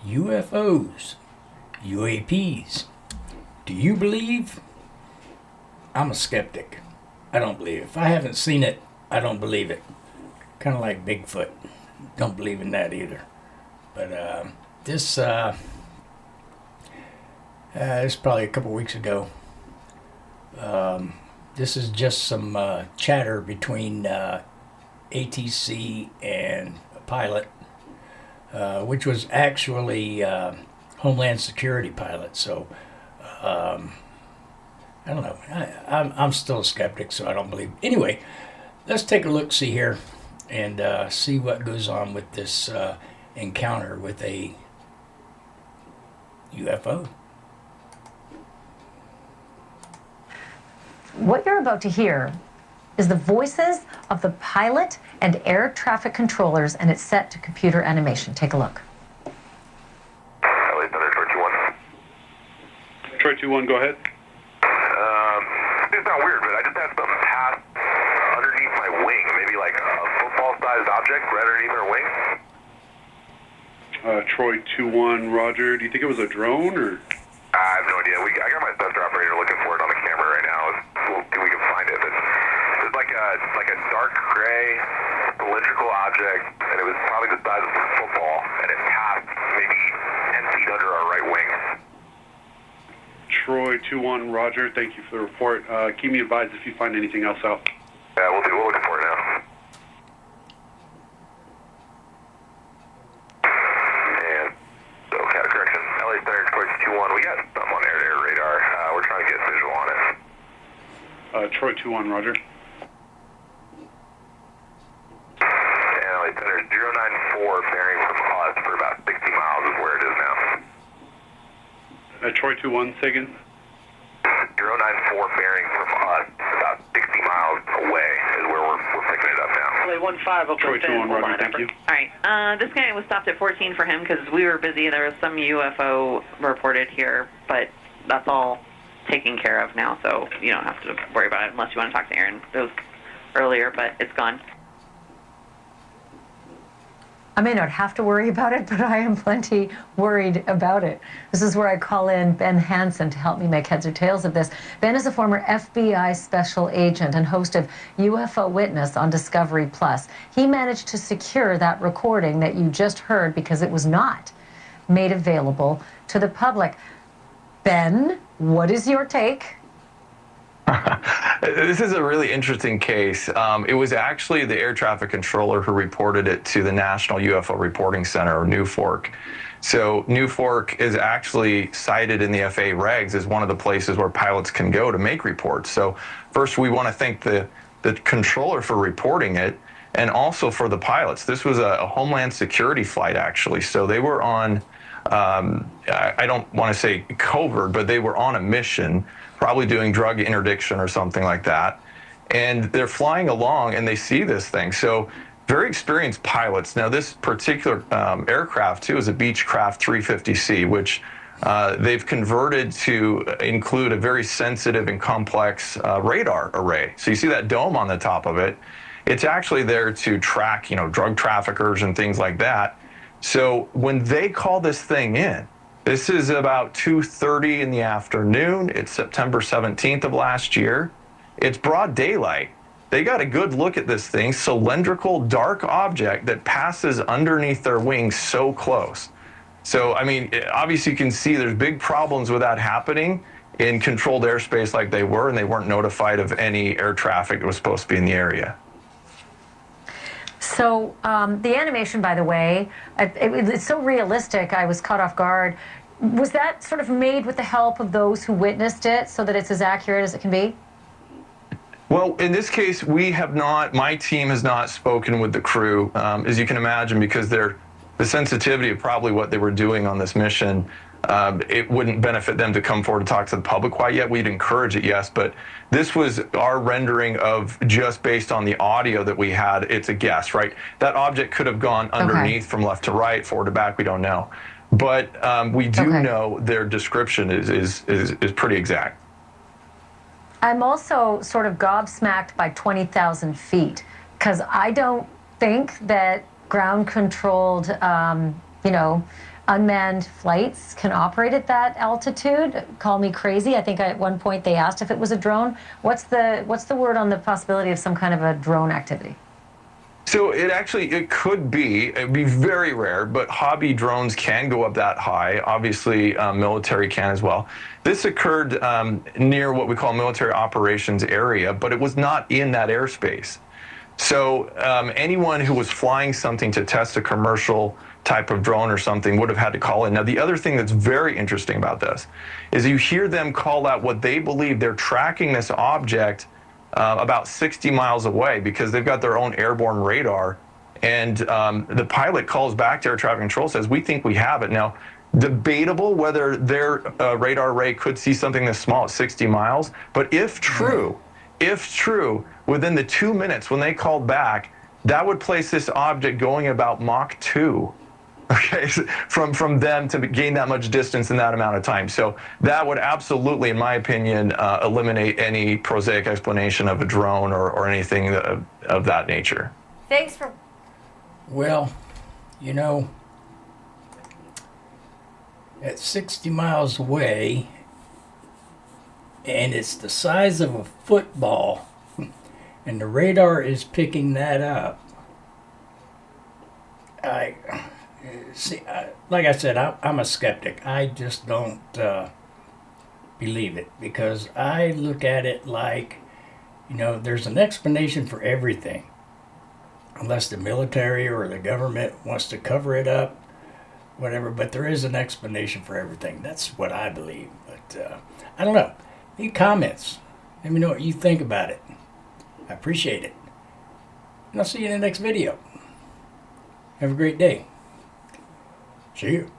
UFOs, UAPs. Do you believe? I'm a skeptic. I don't believe it. If I haven't seen it, I don't believe it. Kind of like Bigfoot. Don't believe in that either. But this is probably a couple weeks ago. This is just some chatter between ATC and a pilot, which was actually Homeland Security pilot. So I don't know. I'm still a skeptic, so I don't believe. Anyway, let's take a look, see here, and see what goes on with this encounter with a UFO. What you're about to hear is the voices of the pilot and air traffic controllers, and it's set to computer animation. Take a look. LA Thunder, Troy 2-1. Troy 2-1, go ahead. It's not weird, but I just had something pass underneath my wing, maybe like a football-sized object right underneath our wing. Troy 2-1, Roger. Do you think it was a drone or? I have no idea. I got my sensor operator looking for it on the camera right now. We'll see if we can find it. But it's like a dark gray cylindrical object, and it was probably the size of a football, and it passed maybe 10 feet under our right wing. Troy 2-1, Roger. Thank you for the report. Keep me advised if you find anything else out. Yeah, we'll do. We're looking for it now. And so, correction. LA Thunder, Troy 2-1. We got something on air-to-air radar. We're trying to get visual on it. Troy 2-1, Roger. And LA Thunder 094, bearing from us for about 60 miles is where it is now. Troy 2-1, say again. 094 bearing from us, about 60 miles away is where we're picking it up now. LA 15, Troy 2-1, Roger, thank you. All right, this guy was stopped at 14 for him because we were busy. There was some UFO reported here, but that's all taken care of now, so you don't have to worry about it unless you want to talk to Aaron. It was earlier, but it's gone. I may not have to worry about it, but I am plenty worried about it. This is where I call in Ben Hansen to help me make heads or tails of this. Ben is a former FBI special agent and host of UFO Witness on Discovery Plus. He managed to secure that recording that you just heard because it was not made available to the public. Ben, what is your take? This is a really interesting case. It was actually the air traffic controller who reported it to the National UFO Reporting Center, or NUFORC. So NUFORC is actually cited in the FAA regs as one of the places where pilots can go to make reports. So first, we want to thank the controller for reporting it, and also for the pilots. This was a Homeland Security flight, actually. So they were on, I don't want to say covert, but they were on a mission, probably doing drug interdiction or something like that. And they're flying along and they see this thing. So very experienced pilots. Now this particular aircraft too is a Beechcraft 350C, which they've converted to include a very sensitive and complex radar array. So you see that dome on the top of it. It's actually there to track, drug traffickers and things like that. So when they call this thing in, this is about 2:30 in the afternoon. It's September 17th of last year. It's broad daylight. They got a good look at this thing, cylindrical dark object that passes underneath their wings so close. So, I mean, obviously you can see there's big problems with that happening in controlled airspace like they were, and they weren't notified of any air traffic that was supposed to be in the area. So the animation, by the way, it's so realistic, I was caught off guard. Was that sort of made with the help of those who witnessed it so that it's as accurate as it can be? Well, in this case, my team has not spoken with the crew, as you can imagine, because the sensitivity of probably what they were doing on this mission, it wouldn't benefit them to come forward and talk to the public quite yet. We'd encourage it, yes, but this was our rendering of just based on the audio that we had. It's a guess, right? That object could have gone underneath from left to right, forward to back, we don't know. But we do know their description is pretty exact. I'm also sort of gobsmacked by 20,000 feet, because I don't think that ground-controlled you know, unmanned flights can operate at that altitude. Call me crazy. I think at one point they asked if it was a drone. What's the word on the possibility of some kind of a drone activity? So it could be. It'd be very rare, but hobby drones can go up that high. Obviously, military can as well. This occurred near what we call military operations area, but it was not in that airspace. So anyone who was flying something to test a commercial type of drone or something would have had to call in. Now, the other thing that's very interesting about this is you hear them call out what they believe they're tracking this object about 60 miles away because they've got their own airborne radar. And the pilot calls back to air traffic control, says, we think we have it. Now, debatable whether their radar array could see something this small at 60 miles. But if true, within the 2 minutes when they called back, that would place this object going about Mach 2. Okay, from them to gain that much distance in that amount of time. So that would absolutely, in my opinion, eliminate any prosaic explanation of a drone or anything of that nature. Thanks for... Well, you know, at 60 miles away, and it's the size of a football, and the radar is picking that up. Like I said, I'm a skeptic. I just don't believe it because I look at it like, you know, there's an explanation for everything. Unless the military or the government wants to cover it up, whatever, but there is an explanation for everything. That's what I believe. But I don't know. Any comments? Let me know what you think about it. I appreciate it. And I'll see you in the next video. Have a great day. See you.